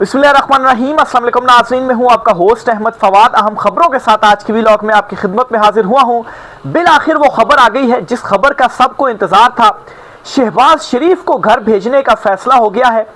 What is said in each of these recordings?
बिस्मिल्लाहिर्रहमानिर्रहीम। अस्सलाम वालेकुम नाज़रीन, मैं हूं आपका होस्ट अहमद फवाद। अहम खबरों के साथ आज की व्लॉग में आपकी खिदमत में हाजिर हुआ हूं। बिल आखिर वो खबर आ गई है जिस खबर का सबको इंतजार था। शहबाज शरीफ को घर भेजने का फैसला हो गया है।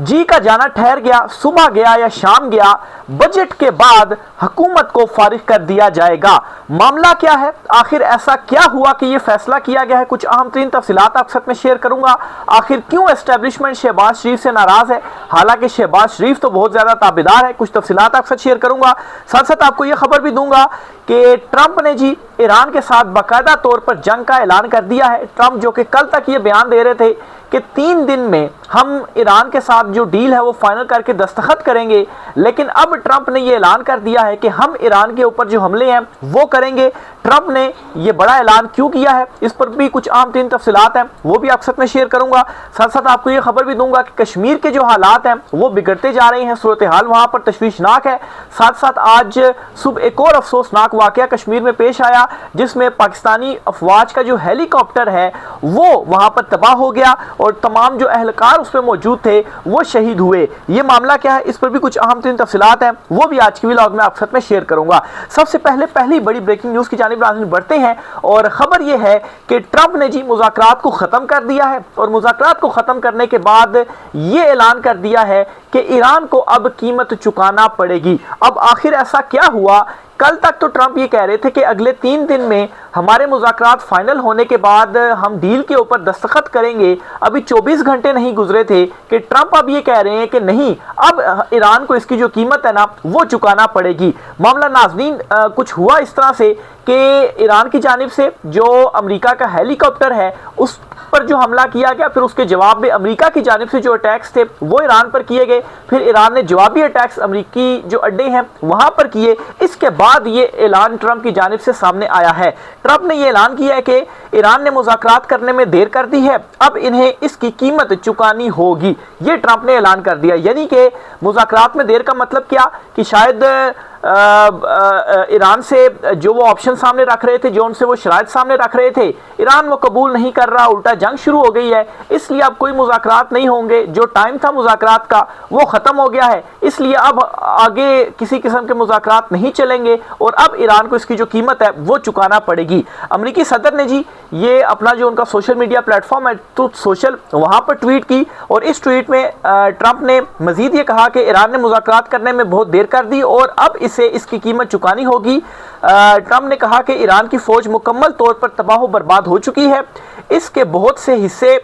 जी का जाना ठहर गया, सुबह गया या शाम गया, बजट के बाद हुकूमत को फारिग कर दिया जाएगा। मामला क्या है, आखिर ऐसा क्या हुआ कि यह फैसला किया गया है? कुछ अहम तरीन तफसीलात आपके साथ में शेयर करूंगा। आखिर क्यों एस्टेब्लिशमेंट शहबाज शरीफ से नाराज है, हालांकि शहबाज शरीफ तो बहुत ज्यादा ताबेदार है। कुछ तफसीलात आपके साथ शेयर करूंगा। साथ साथ आपको यह खबर भी दूंगा कि ट्रंप ने जी ईरान के साथ बाकायदा तौर पर जंग का ऐलान कर दिया है। ट्रंप जो कि कल तक ये बयान दे रहे थे कि 3 दिन में हम ईरान के साथ जो डील है वो फाइनल करके दस्तखत करेंगे, लेकिन अब ट्रंप ने ये ऐलान कर दिया है कि हम ईरान के ऊपर जो हमले हैं वो करेंगे। ट्रंप ने ये बड़ा ऐलान क्यों किया है, इस पर भी कुछ आम तीन तफसीलात हैं, वो भी आपके साथ में शेयर करूंगा। साथ साथ आपको ये खबर भी दूंगा कि कश्मीर के जो हालात हैं वो बिगड़ते जा रहे हैं, सूरत हाल वहां पर तशवीशनाक है। साथ साथ आज सुबह एक और अफसोसनाक वाकया कश्मीर में पेश आया, जिसमें पाकिस्तानी अफवाज का जो हेलीकॉप्टर है वो वहां पर तबाह हो गया और तमाम जो अहलकार उस पर मौजूद थे वो शहीद हुए। ये मामला क्या है, इस पर भी कुछ अहम तीन तफसीलात हैं, वो भी आज की व्लॉग में आपके साथ में शेयर करूंगा। सबसे पहले पहली बड़ी ब्रेकिंग न्यूज की जानिब बढ़ते हैं और खबर यह है कि ट्रंप ने जी मुज़ाकरात को खत्म कर दिया है और मुज़ाकरात को खत्म करने के बाद यह ऐलान कर दिया है कि ईरान को अब कीमत चुकाना पड़ेगी। अब आखिर ऐसा क्या हुआ? कल तक तो ट्रंप ये कह रहे थे कि अगले 3 दिन में हमारे मुज़ाकरात फाइनल होने के बाद हम डील के ऊपर दस्तखत करेंगे। अभी 24 घंटे नहीं गुजरे थे कि ट्रंप अब ये कह रहे हैं कि नहीं, अब ईरान को इसकी जो कीमत है ना वो चुकाना पड़ेगी। मामला नाज़रीन कुछ हुआ इस तरह से कि ईरान की जानिब से जो अमेरिका का हेलीकॉप्टर है उस पर जो हमला किया गया, फिर उसके जवाब में अमेरिका की जानिब से जो अटैक्स थे वो ईरान पर किए गए, फिर ईरान ने जवाबी अटैक्स अमेरिकी जो अड्डे हैं वहां पर किए। इसके बाद ये ऐलान ट्रंप की जानिब से सामने आया है। ट्रंप ने ये ऐलान किया है कि ईरान ने मुज़ाकरात करने में देर कर दी है, अब इन्हें इसकी कीमत चुकानी होगी। ये ट्रंप ने ऐलान कर दिया। यानी कि मुज़ाकरात में देर का मतलब क्या कि शायद ईरान से जो वो ऑप्शन सामने रख रहे थे, जो उनसे वो शराइत सामने रख रहे थे, ईरान वो कबूल नहीं कर रहा, उल्टा जंग शुरू हो गई है, इसलिए अब कोई मुज़ाकरात नहीं होंगे। जो टाइम था मुज़ाकरात का वो ख़त्म हो गया है, इसलिए अब आगे किसी किस्म के मुज़ाकरात नहीं चलेंगे और अब ईरान को इसकी जो कीमत है वो चुकाना पड़ेगी। अमेरिकी सदर ने जी ये अपना जो उनका सोशल मीडिया प्लेटफॉर्म है ट्रूथ सोशल, वहाँ पर ट्वीट की और इस ट्वीट में ट्रंप ने मजीद ये कहा कि ईरान ने मुज़ाकरात करने में बहुत देर कर दी और अब इसे इसकी कीमत चुकानी होगी। ट्रंप ने कहा कि ईरान की फौज मुकम्मल तौर पर तबाह बर्बाद हो चुकी है, इसके बहुत से हिस्से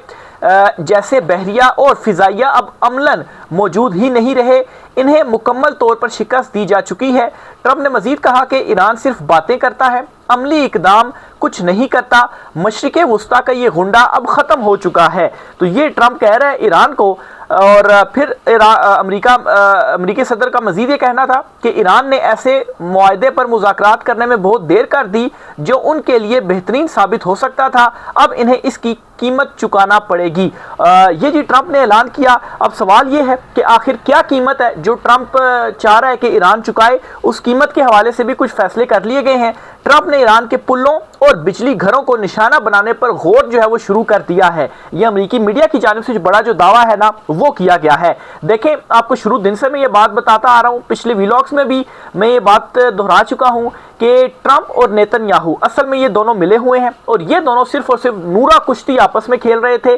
जैसे बहरिया और फिजाइया अब अमलन मौजूद ही नहीं रहे, इन्हें मुकम्मल तौर पर शिकस्त दी जा चुकी है। ट्रंप ने मजीद कहा कि ईरान सिर्फ बातें करता है, अमली इकदाम कुछ नहीं करता, मशरिक़े वुस्ता का ये गुंडा अब ख़त्म हो चुका है। तो ये ट्रंप कह रहा है ईरान को। और फिर अमेरिकी सदर का मजीद ये कहना था कि ईरान ने ऐसे मुआहदे पर मुज़ाकरात करने में बहुत देर कर दी जो उनके लिए बेहतरीन साबित हो सकता था, अब इन्हें इसकी कीमत चुकाना पड़ेगी। ये जी ट्रंप ने ऐलान किया। अब सवाल ये है कि आखिर क्या कीमत है जो ट्रंप चाह रहा है कि ईरान चुकाए। उस कीमत के हवाले से भी कुछ फैसले कर लिए गए हैं। ट्रंप ने ईरान के पुलों और बिजली घरों को निशाना बनाने पर गौर जो है वो शुरू कर दिया है। ये अमेरिकी मीडिया की जानिब से जो बड़ा जो दावा है ना वो किया गया है। देखें, आपको शुरू दिन से मैं ये बात बताता आ रहा हूँ, पिछले व्लॉग्स में भी मैं ये बात दोहरा चुका हूँ कि ट्रंप और नेतन्याहू असल में ये दोनों मिले हुए हैं और ये दोनों सिर्फ और सिर्फ नूरा कुश्ती आपस में खेल रहे थे।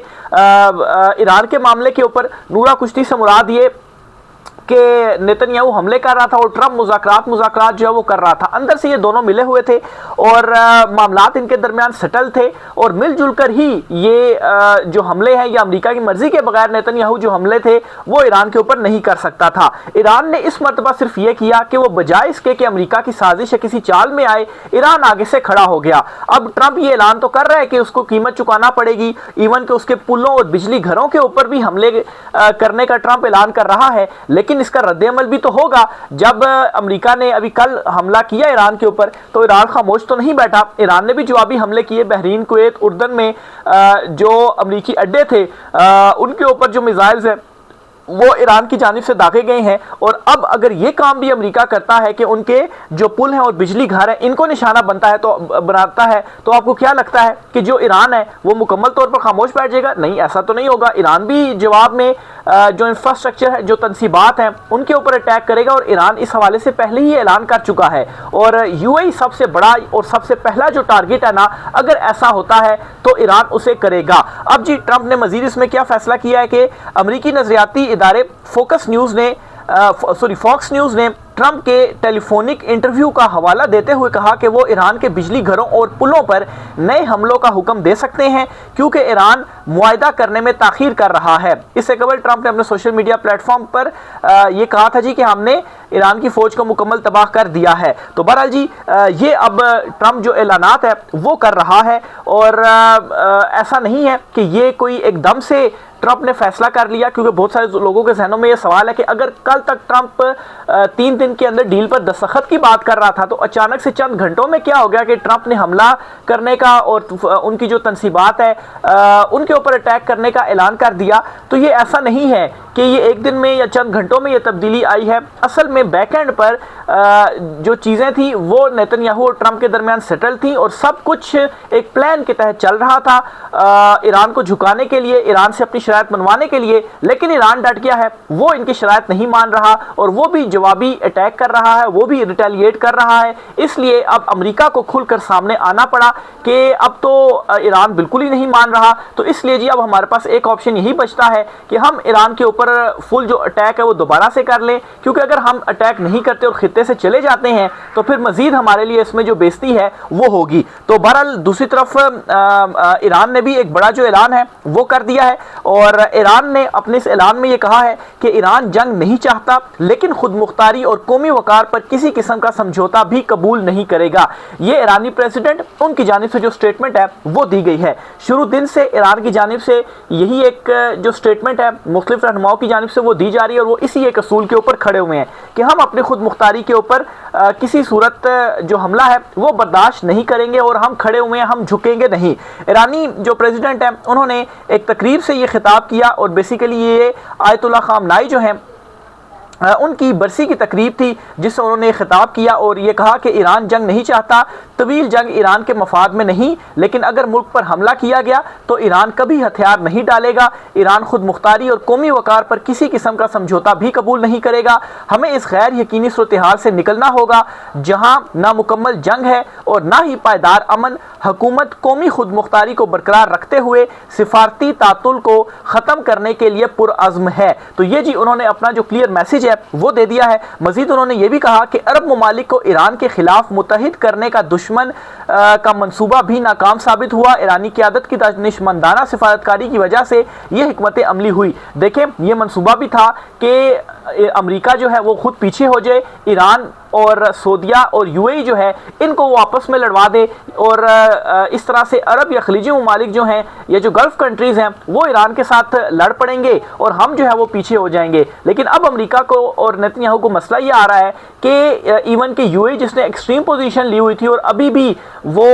ईरान के मामले के ऊपर नूरा कुश्ती से मुराद ये कि नेतन्याहू हमले कर रहा था और ट्रंप मुज़ाकरात जो है वो कर रहा था। अंदर से ये दोनों मिले हुए थे और मामलात इनके दरमियान सटल थे और मिलजुल कर ही ये जो हमले हैं या अमेरिका की मर्जी के बगैर नेतन्याहू जो हमले थे वो ईरान के ऊपर नहीं कर सकता था। ईरान ने इस मरतबा सिर्फ ये किया कि वो बजाय इसके कि अमेरिका की साजिश या किसी चाल में आए, ईरान आगे से खड़ा हो गया। अब ट्रंप ये ऐलान तो कर रहा है कि उसको कीमत चुकाना पड़ेगी, इवन कि उसके पुलों और बिजली घरों के ऊपर भी हमले करने का ट्रंप ऐलान कर रहा है, लेकिन इसका रद्द-ए-अमल भी तो होगा। जब अमेरिका ने अभी कल हमला किया ईरान के ऊपर तो ईरान खामोश तो नहीं बैठा, ईरान ने भी जवाबी हमले किए। बहरीन, कुवैत, उर्दन में जो अमेरिकी अड्डे थे उनके ऊपर जो मिसाइल्स हैं वो ईरान की जानिब से दागे गए हैं। और अब अगर ये काम भी अमेरिका करता है कि उनके जो पुल हैं और बिजली घर हैं इनको निशाना बनाता है तो आपको क्या लगता है कि जो ईरान है वो मुकम्मल तौर पर खामोश बैठ जाएगा? नहीं, ऐसा तो नहीं होगा। ईरान भी जवाब में जो इंफ्रास्ट्रक्चर है, जो तनसीबात हैं, उनके ऊपर अटैक करेगा। और ईरान इस हवाले से पहले ही ऐलान कर चुका है। और यूएई सबसे बड़ा और सबसे पहला जो टारगेट है ना, अगर ऐसा होता है तो ईरान उसे करेगा। अब जी ट्रंप ने मजीद इसमें क्या फैसला किया है कि अमेरिकी नजरियाती इदारे फॉक्स न्यूज़ ने ट्रंप के टेलीफोनिक इंटरव्यू का हवाला देते हुए कहा कि वो ईरान के बिजली घरों और पुलों पर नए हमलों का हुक्म दे सकते हैं क्योंकि ईरान मुआहदा करने में ताखीर कर रहा है। इससे कबल ट्रंप ने अपने सोशल मीडिया प्लेटफॉर्म पर यह कहा था जी कि हमने ईरान की फौज को मुकम्मल तबाह कर दिया है। तो बहरहाल जी ये अब ट्रंप जो ऐलानात है वो कर रहा है। और ऐसा नहीं है कि ये कोई एकदम से ट्रंप ने फैसला कर लिया, क्योंकि बहुत सारे लोगों के जहनों में यह सवाल है कि अगर कल तक ट्रंप 3 दिन के अंदर डील पर दस्तखत की बात कर रहा था तो अचानक से चंद घंटों में क्या हो गया कि ट्रंप ने हमला करने का और उनकी जो तनसीबात है उनके ऊपर अटैक करने का ऐलान कर दिया। तो ये ऐसा नहीं है कि ये एक दिन में या चंद घंटों में ये तब्दीली आई है। असल में बैकएंड पर जो चीज़ें थी वो नेतन्याहू और ट्रंप के दरमियान सेटल थी और सब कुछ एक प्लान के तहत चल रहा था ईरान को झुकाने के लिए, ईरान से अपनी शराइत मनवाने के लिए। लेकिन ईरान डट गया है, वो इनकी शराइत नहीं मान रहा और वो भी जवाबी अटैक कर रहा है, वो भी रिटेलिएट कर रहा है। इसलिए अब अमेरिका को खुलकर सामने आना पड़ा कि अब तो ईरान बिल्कुल ही नहीं मान रहा। तो इसलिए जी अब हमारे पास एक ऑप्शन यही बचता है कि हम ईरान के ऊपर फुल जो अटैक है वो दोबारा से कर लें, क्योंकि अगर हम अटैक नहीं करते और खित्ते से चले जाते हैं तो फिर मजीद हमारे लिए इसमें जो बेइज्जती है वो होगी। तो बहरहाल दूसरी तरफ ईरान ने भी एक बड़ा जो ऐलान है वो कर दिया है और ईरान ने अपने इस ऐलान में ये कहा है कि ईरान जंग नहीं चाहता लेकिन खुद मुख्तारी और कौमी वकार पर किसी किस्म का समझौता भी कबूल नहीं करेगा। ये ईरानी प्रेसिडेंट उनकी जानिब से जो स्टेटमेंट है वो दी गई है। शुरू दिन से ईरान की जानिब से यही एक जो स्टेटमेंट है मुख्तलिफ रहनुमाओं की जानिब से वो दी जा रही है और वो इसी एक असूल के ऊपर खड़े हुए हैं कि हम अपनी खुद मुख्तारी के ऊपर किसी सूरत जो हमला है वो बर्दाश्त नहीं करेंगे और हम खड़े हुए हैं, हम झुकेंगे नहीं। ईरानी जो प्रेसिडेंट है उन्होंने एक तकरीब से ये खिताब किया और बेसिकली ये आयतुल्लाह खामनाई जो है उनकी बरसी की तकरीब थी जिससे उन्होंने खिताब किया और ये कहा कि ईरान जंग नहीं चाहता, तवील जंग ईरान के मफाद में नहीं, लेकिन अगर मुल्क पर हमला किया गया तो ईरान कभी हथियार नहीं डालेगा। ईरान खुद मुख्तारी और कौमी वकार पर किसी किस्म का समझौता भी कबूल नहीं करेगा। हमें इस गैर यकीनी सूरत हाल से निकलना होगा जहाँ ना मुकम्मल जंग है और ना ही पायदार अमन। हुकूमत कौमी खुद मुख्तारी को बरकरार रखते हुए सिफारती तातुल को ख़त्म करने के लिए पुरअज़्म है। तो ये जी उन्होंने अपना जो क्लियर मैसेज वो दे दिया है। मजीद उन्होंने ये भी कहा कि अरब ममालिक को ईरान के खिलाफ मुत्तहिद करने का दुश्मन का मंसूबा भी नाकाम साबित हुआ। ईरानी क़यादत की दानिशमंदाना सिफारतकारी की वजह से यह हिकमत अमली हुई। देखें ये मंसूबा भी था कि अमेरिका जो है वो खुद पीछे हो जाए, ईरान और सऊदीया और यूएई जो है इनको वो आपस में लड़वा दे और इस तरह से अरब या खलीजी ममालिक जो हैं या जो गल्फ़ कंट्रीज़ हैं वो ईरान के साथ लड़ पड़ेंगे और हम जो है वो पीछे हो जाएंगे। लेकिन अब अमेरिका को और नेतन्याहू को मसला ये आ रहा है कि इवन के यूएई जिसने एक्सट्रीम पोजीशन ली हुई थी और अभी भी वो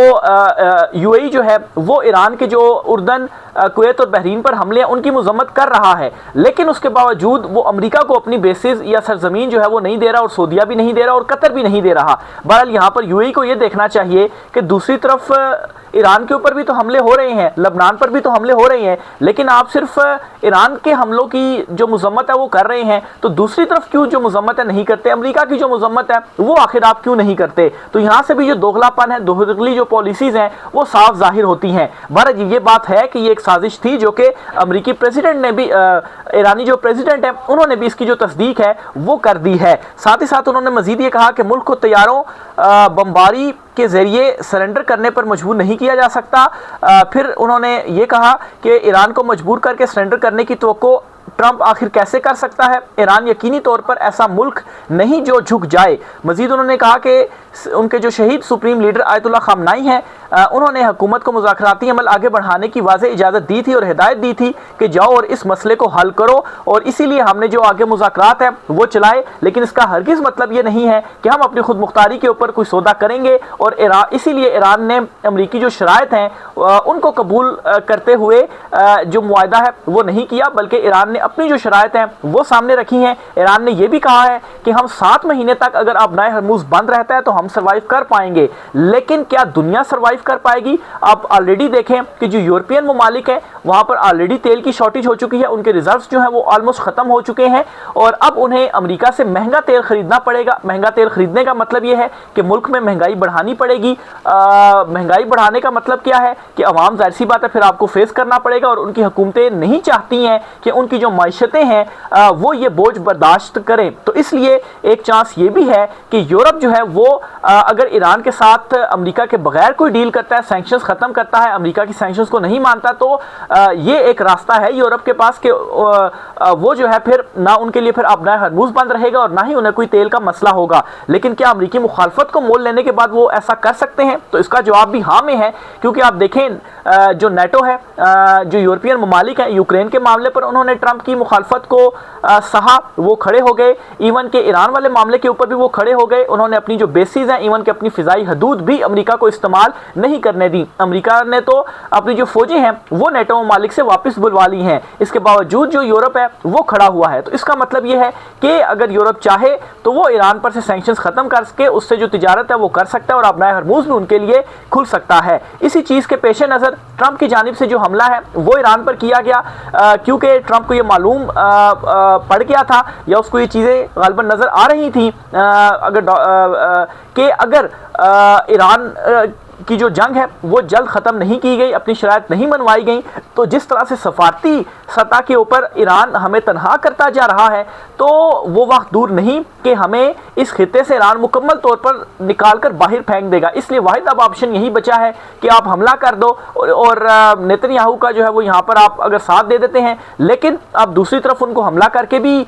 यूएई जो है वो ईरान के जो उर्दन, कुवैत और बहरीन पर हमले हैं उनकी मजम्मत कर रहा है, लेकिन उसके बावजूद वो अमेरिका को अपनी बेसिस या सरजमीन जो है वो नहीं दे रहा और सऊदीया भी नहीं दे रहा और कतर भी नहीं दे रहा। बहरहाल यहाँ पर यूएई को ये देखना चाहिए कि दूसरी तरफ ईरान के ऊपर भी तो हमले हो रहे हैं, लबनान पर भी तो हमले हो रहे हैं, लेकिन आप सिर्फ ईरान के हमलों की जो मजम्मत है वो कर रहे हैं, तो दूसरी तरफ क्यों जो मजम्मत है नहीं करते, अमेरिका की जो मजम्मत है वो आखिर आप क्यों नहीं करते। तो यहाँ से भी जो दोगलापन है, दोगली जो पॉलिसीज़ हैं वो साफ जाहिर होती हैं। बहरहाल ये बात है कि ये एक साजिश थी जो कि अमेरिकी प्रेसिडेंट ने भी, ईरानी जो प्रेसिडेंट है उन्होंने भी इसकी जो तस्दीक है वो कर दी है। साथ ही साथ उन्होंने मजीद ये कहा कि मुल्क को तैयारों बमबारी के जरिए सरेंडर करने पर मजबूर नहीं किया जा सकता। फिर उन्होंने ये कहा कि ईरान को मजबूर करके सरेंडर करने की तवक्को ट्रंप आखिर कैसे कर सकता है। ईरान यकीनी तौर पर ऐसा मुल्क नहीं जो झुक जाए। मजीद उन्होंने कहा कि उनके जो शहीद सुप्रीम लीडर आयतुल्लाह खामनाई हैं उन्होंने हुकूमत को मुज़ाकराती अमल आगे बढ़ाने की वाज़ेह इजाज़त दी थी और हिदायत दी थी कि जाओ और इस मसले को हल करो, और इसीलिए हमने जो आगे मुज़ाकरात है वो चलाए। लेकिन इसका हरगिज़ मतलब ये नहीं है कि हम अपनी खुद मुख्तारी के ऊपर कोई सौदा करेंगे, और इसीलिए ईरान ने अमरीकी जो शराइत हैं उनको कबूल करते हुए जो मुआहदा है वो नहीं किया, बल्कि ईरान ने अपनी जो शराइत हैं वो सामने रखी हैं। ईरान ने यह भी कहा है कि हम 7 महीने तक अगर अपना हरमुज बंद रहता है तो हम सर्वाइव कर पाएंगे। लेकिन क्या दुनिया सर्वाइव कर पाएगी? आप ऑलरेडी देखें कि जो यूरोपियन ममालिक है वहां पर ऑलरेडी तेल की शॉर्टेज हो चुकी है, उनके रिजर्व्स जो है वो ऑलमोस्ट खत्म हो चुके हैं और अब उन्हें अमेरिका से महंगा तेल खरीदना पड़ेगा। महंगा तेल खरीदने का मतलब यह है कि मुल्क में महंगाई बढ़ानी पड़ेगी। महंगाई बढ़ाने का मतलब क्या है कि अवाम, जाहिर सी बात है, फिर आपको फेस करना पड़ेगा और उनकी हुकूमतें नहीं चाहती हैं कि उनकी जो मईशतें हैं वो ये बोझ बर्दाश्त करें। तो इसलिए एक चांस ये भी है कि यूरोप जो है वो अगर ईरान के साथ अमेरिका के बगैर कोई डील करता है, सैंक्शंस खत्म करता है, अमेरिका की सैंक्शंस को नहीं मानता, तो ये एक रास्ता है यूरोप के पास कि वो जो है फिर ना उनके लिए फिर अपना हरमुज बंद रहेगा और ना ही उन्हें कोई तेल का मसला होगा। लेकिन क्या अमेरिकी मुखालफत को मोल लेने के बाद वो ऐसा कर सकते हैं? तो इसका जवाब भी हाँ में है, क्योंकि आप देखें जो नेटो है, जो यूरोपियन ममालिक हैं, यूक्रेन के मामले पर उन्होंने ट्रंप की मुखालफत को सहा, वो खड़े हो गए। इवन के ईरान वाले मामले के ऊपर भी वो खड़े हो गए। उन्होंने अपनी जो बेसिस हैं, इवन के अपनी फिजाई हदूद भी अमेरिका को इस्तेमाल नहीं करने दी। अमेरिका ने तो अपनी जो फौजें हैं वो नेटो ममालिक से वापस बुलवा ली हैं। इसके बावजूद जो यूरोप है वो खड़ा हुआ है। तो इसका मतलब ये है कि अगर यूरोप चाहे तो वो ईरान पर से सैंक्शंस खत्म करके उससे जो तिजारत है वो कर सकता है और अपना हरमुज भी उनके लिए खुल सकता है। इसी चीज़ के पेश नज़र ट्रंप की जानिब से जो हमला है वो ईरान पर किया गया, क्योंकि ट्रंप को ये मालूम पड़ गया था या उसको ये चीज़ें गालिबन नज़र आ रही थी अगर ईरान की जो जंग है वो जल्द ख़त्म नहीं की गई, अपनी शराइत नहीं मनवाई गई, तो जिस तरह से सफारती सतह के ऊपर ईरान हमें तनहा करता जा रहा है, तो वो वक्त दूर नहीं कि हमें इस खित्ते से ईरान मुकम्मल तौर पर निकाल कर बाहर फेंक देगा। इसलिए वाहिद अब ऑप्शन यही बचा है कि आप हमला कर दो और नेतन्याहू का जो है वो यहाँ पर आप अगर साथ दे देते हैं, लेकिन आप दूसरी तरफ उनको हमला करके भी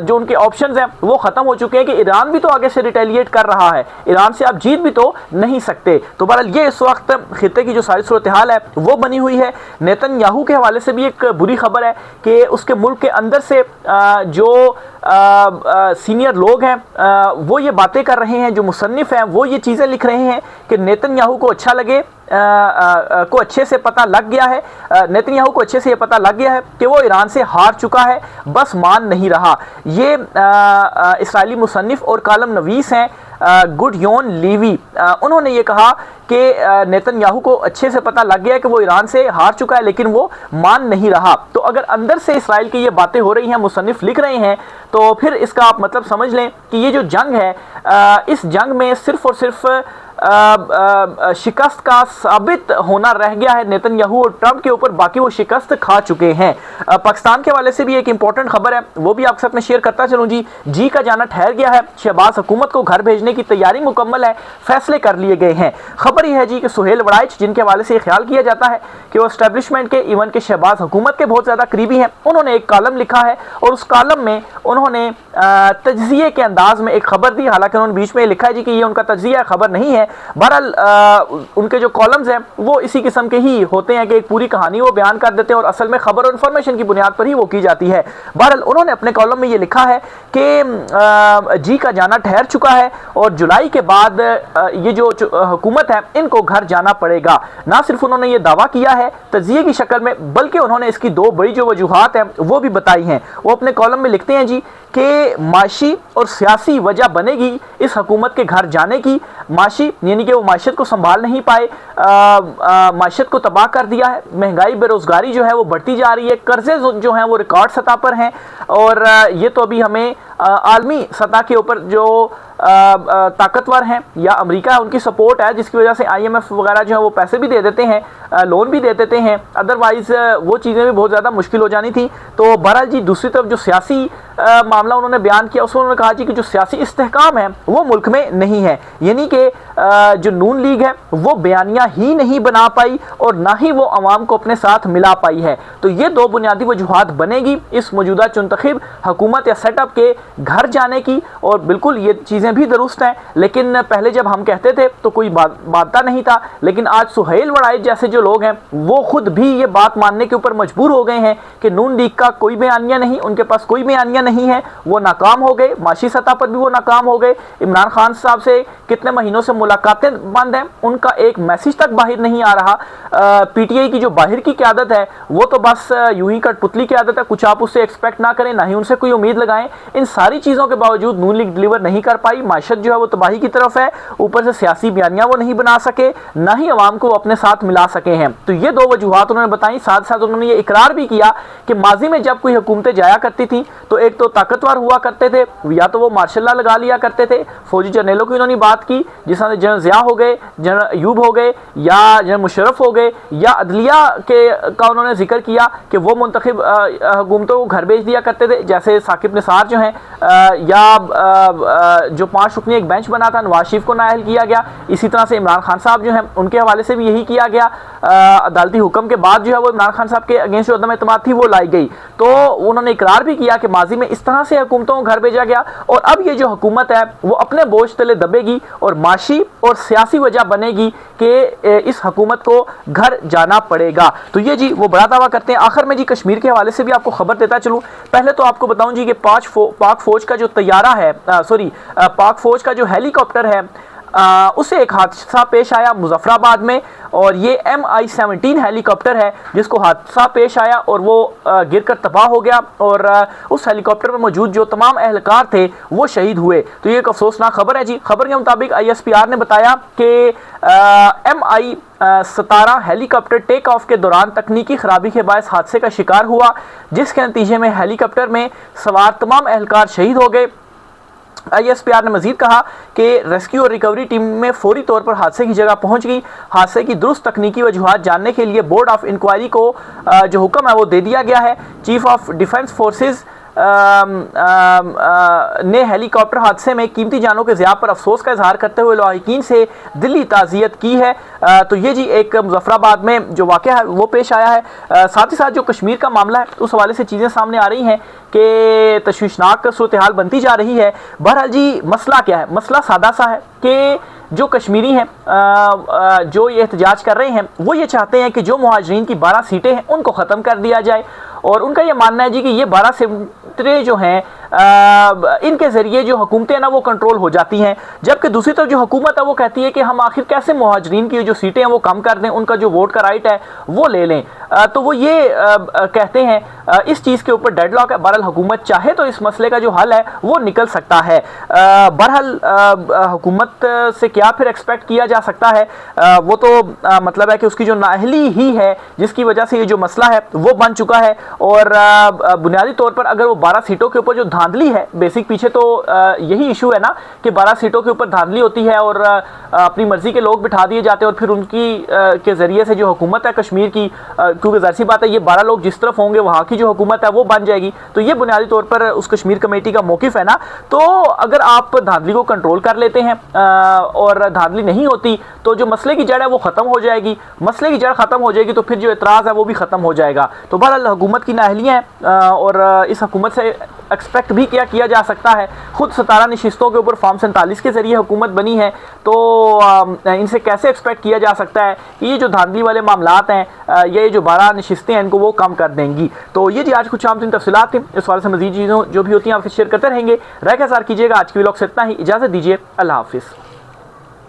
जो उनके ऑप्शंस हैं वो ख़त्म हो चुके हैं कि ईरान भी तो आगे से रिटेलिएट कर रहा है, ईरान से आप जीत भी तो नहीं सकते। तो बहरहाल ये इस वक्त खित्ते की जो सारी सूरत हाल है वो बनी हुई है। नेतन्याहू के हवाले से भी एक बुरी खबर है कि उसके मुल्क के अंदर से जो सीनियर लोग हैं वो ये बातें कर रहे हैं, जो मुसन्निफ हैं वो ये चीज़ें लिख रहे हैं कि नेतन्याहू को अच्छा लगे को अच्छे से पता लग गया है, नेतन्याहू को अच्छे से ये पता लग गया है कि वो ईरान से हार चुका है, बस मान नहीं रहा। ये इस्राएली मुसन्निफ और कालम नवीस हैं गुडयोन लीवी, उन्होंने ये कहा कि नेतन्याहू को अच्छे से पता लग गया है कि वो ईरान से हार चुका है, लेकिन वो मान नहीं रहा। तो अगर अंदर से इस्राएल की ये बातें हो रही हैं, मुसन्निफ लिख रहे हैं, तो फिर इसका आप मतलब समझ लें कि ये जो जंग है इस जंग में सिर्फ और सिर्फ शिकस्त का साबित होना रह गया है नेतन्याहू और ट्रंप के ऊपर, बाकी वो शिकस्त खा चुके हैं। पाकिस्तान के हवाले से भी एक इंपॉर्टेंट खबर है, वो भी आपके साथ में शेयर करता चलूँ जी का जाना ठहर गया है। शहबाज हुकूमत को घर भेजने की तैयारी मुकम्मल है, फैसले कर लिए गए हैं। खबर यह है जी कि सुहेल वड़ाइच, जिनके हवाले से ख्याल किया जाता है कि वो एस्टेब्लिशमेंट के, इवन के शहबाज हुकूमत के बहुत ज़्यादा करीबी हैं, उन्होंने एक कॉलम लिखा है और उस कॉलम में उन्होंने तज्जिए के अंदाज में एक खबर दी। हालांकि उन्होंने बीच में लिखा है जी कि ये उनका तज्जिया खबर नहीं है। बहरहाल उनके जो कॉलम्स हैं वो इसी किस्म के ही होते हैं कि एक पूरी कहानी वो बयान कर देते हैं और असल में खबर और इन्फॉर्मेशन की बुनियाद पर ही वो की जाती है। बहरहाल उन्होंने अपने कॉलम में ये लिखा है कि जी का जाना ठहर चुका है और जुलाई के बाद ये जो हुकूमत है इनको घर जाना पड़ेगा। ना सिर्फ उन्होंने ये दावा किया है तज्जिए की शक्ल में, बल्कि उन्होंने इसकी दो बड़ी जो वजूहात हैं वो भी बताई हैं। वो अपने कॉलम में लिखते हैं जी कि माशी और सियासी वजह बनेगी इस हुकूमत के घर जाने की। माशी यानी कि वो माशत को संभाल नहीं पाए, माशत को तबाह कर दिया है, महंगाई बेरोज़गारी जो है वो बढ़ती जा रही है, कर्जे जो हैं वो रिकॉर्ड सतह पर हैं और ये तो अभी हमें आलमी सतह के ऊपर जो ताकतवर हैं या अमेरिका है उनकी सपोर्ट है, जिसकी वजह से IMF वगैरह जो है वो पैसे भी दे देते हैं, लोन भी दे देते हैं, अदरवाइज़ वो चीज़ें भी बहुत ज़्यादा मुश्किल हो जानी थी। तो बहरहाल जी दूसरी तरफ जो सियासी मामला उन्होंने बयान किया उसमें उन्होंने कहा जी कि जो सियासी इस्तेहकाम है वो मुल्क में नहीं है, यानी कि जो नून लीग है वो बयानिया ही नहीं बना पाई और ना ही वो अवाम को अपने साथ मिला पाई है। तो ये दो बुनियादी वजूहात बनेगी इस मौजूदा चुनतखिब हुकूमत या सेटअप के घर जाने की। और बिल्कुल ये चीज़ें भी दुरुस्त हैं, लेकिन पहले जब हम कहते थे तो कोई बात नहीं था, लेकिन आज सुहेल वड़ाइच जैसे जो लोग हैं वो खुद भी ये बात मानने के ऊपर मजबूर हो गए हैं कि नून लीग का कोई बयानिया नहीं, उनके पास कोई बयानिया नहीं है, वो नाकाम हो गए, माशी सतह पर भी वो नाकाम हो गए। इमरान खान साहब से कितने महीनों से मुलाकातें बंद हैं, उनका एक मैसेज तक बाहर नहीं आ रहा। पीटीआई की जो बाहर की क़यादत है वो तो बस यूं ही कठपुतली की आदत है, कुछ आप उससे एक्सपेक्ट ना करें, ना ही उनसे कोई उम्मीद लगाएं। इन सारी चीज़ों के बावजूद नून लीग डिलीवर नहीं कर पाई, माशत जो है वो तबाही की तरफ है, ऊपर से सियासी बयानियाँ वो नहीं बना सके, ना ही अवाम को अपने साथ मिला सके हैं। तो ये दो वजूहात उन्होंने बताई। साथ साथ उन्होंने ये इकरार भी किया कि माजी में जब कोई हुकूमतें जाया करती थी तो एक तो ताकतवर हुआ करते थे, या तो वो मार्शल लॉ लगा लिया करते थे। फौजी जर्नलों की उन्होंने बात की, जिस तरह जनरल ज़िया हो गए, जनरल अयूब हो गए, या जनरल मुशर्रफ हो गए, या अदलिया का उन्होंने जिक्र किया कि वो मुंतखब हुकूमतों को घर भेज दिया करते थे, जैसे साकिब निसार जो हैं, या जो 5 रुकनी एक बेंच बना था, नवाज शरीफ को नाअहल किया गया। इसी तरह से इमरान खान साहब जो हैं उनके हवाले से भी यही किया गया। अदालती हुक्म के बाद जो है वो इमरान खान साहब के अगेंस्ट जो अदम एतमाद थी वो लाई गई। तो उन्होंने इकरार भी किया कि माजी में इस तरह से हुकूमतों को घर भेजा गया, और अब ये जो हुकूमत है वो अपने बोझ तले दबेगी और माशी और सियासी वजह बनेगी कि इस हुकूमत को घर जाना पड़ेगा। तो ये जी वो बड़ा दावा करते हैं। आखिर में जी कश्मीर के हवाले से भी आपको खबर देता चलूँ। पहले तो आपको बताऊं जी कि पाक फौज का जो तैयारा है, पाक फौज का जो हेलीकॉप्टर है, उसे एक हादसा पेश आया मुजफ्फराबाद में, और ये MI-17 हेलीकॉप्टर है जिसको हादसा पेश आया और वो गिरकर तबाह हो गया, और उस हेलीकॉप्टर में मौजूद जो तमाम एहलकार थे वो शहीद हुए। तो ये एक अफसोसनाक खबर है जी। खबर के मुताबिक ISPR ने बताया कि MI-17 हेलीकॉप्टर टेक ऑफ के दौरान तकनीकी खराबी के बायस हादसे का शिकार हुआ, जिसके नतीजे में हेलीकॉप्टर में सवार तमाम एहलकार शहीद हो गए। ISPR ने मजीद कहा कि रेस्क्यू और रिकवरी टीम में फौरी तौर पर हादसे की जगह पहुंच गई। हादसे की दुरुस्त तकनीकी वजूहात जानने के लिए बोर्ड ऑफ इंक्वायरी को जो हुक्म है वो दे दिया गया है। चीफ ऑफ डिफेंस फोर्सेस ने हेलीकॉप्टर हादसे में कीमती जानों के ज़िया पर अफसोस का इजहार करते हुए लाहिकीन से दिली ताज़ियत की है। तो ये जी एक मुजफ्फराबाद में जो वाक़या है वो पेश आया है। साथ ही साथ जो कश्मीर का मामला है उस हवाले से चीज़ें सामने आ रही हैं कि तशवीशनाक सूरत हाल बनती जा रही है। बहरहाल जी मसला क्या है? मसला सादा सा है कि जो कश्मीरी हैं जो ये एहतजाज कर रहे हैं वो ये चाहते हैं कि जो मुहाजिरीन की 12 सीटें हैं उनको ख़त्म कर दिया जाए, और उनका ये मानना है जी कि ये 12 सीटें जो हैं इनके ज़रिए जो हुकूमतें हैं ना वो कंट्रोल हो जाती हैं। जबकि दूसरी तरफ जो हुकूमत है वो कहती है कि हम आखिर कैसे मुहाजिरीन की जो सीटें हैं वो कम कर दें, उनका जो वोट का राइट है वो ले लें। तो वो ये कहते हैं इस चीज़ के ऊपर डेडलॉक है। बहरहाल हुकूमत चाहे तो इस मसले का जो हल है वो निकल सकता है। बहरहाल हुकूमत से क्या फिर एक्सपेक्ट किया जा सकता है, वो तो मतलब है कि उसकी जो नाअहली ही है जिसकी वजह से ये जो मसला है वो बन चुका है। और बुनियादी तौर पर अगर वो 12 सीटों के ऊपर जो धांधली है, बेसिक पीछे तो यही इशू है ना कि 12 सीटों के ऊपर धांधली होती है और अपनी मर्जी के लोग बिठा दिए जाते हैं, और फिर उनकी के ज़रिए से जो हुकूमत है कश्मीर की, क्योंकि ज़ाहिर सी बात है ये 12 लोग जिस तरफ होंगे वहाँ की जो हुकूमत है वो बन जाएगी। तो ये बुनियादी तौर पर उस कश्मीर कमेटी का मौक़िफ़ है ना। तो अगर आप धांधली को कंट्रोल कर लेते हैं और धांधली नहीं होती तो जो मसले की जड़ है वो ख़त्म हो जाएगी। मसले की जड़ ख़त्म हो जाएगी तो फिर जो एतराज़ है वो भी ख़त्म हो जाएगा। तो बहरहाल हुकूमत की नाअहलियाँ हैं और इस हुकूमत से एक्सपेक्ट भी क्या किया जा सकता है। खुद 17 नशिस्तों के ऊपर फॉर्म 47 के ज़रिए हुकूमत बनी है, तो इनसे कैसे एक्सपेक्ट किया जा सकता है कि ये जो धांधली वाले मामलात हैं, ये जो 12 नशिस्तें हैं इनको वो कम कर देंगी। तो ये जी आज कुछ आम तफसीलात थी। इस वाले से मज़ीद चीज़ों जो भी होती हैं आपसे शेयर करते रहेंगे। रह के सार कीजिएगा। आज की व्लॉग से इतना ही, इजाज़त दीजिए। अल्लाह हाफिज़।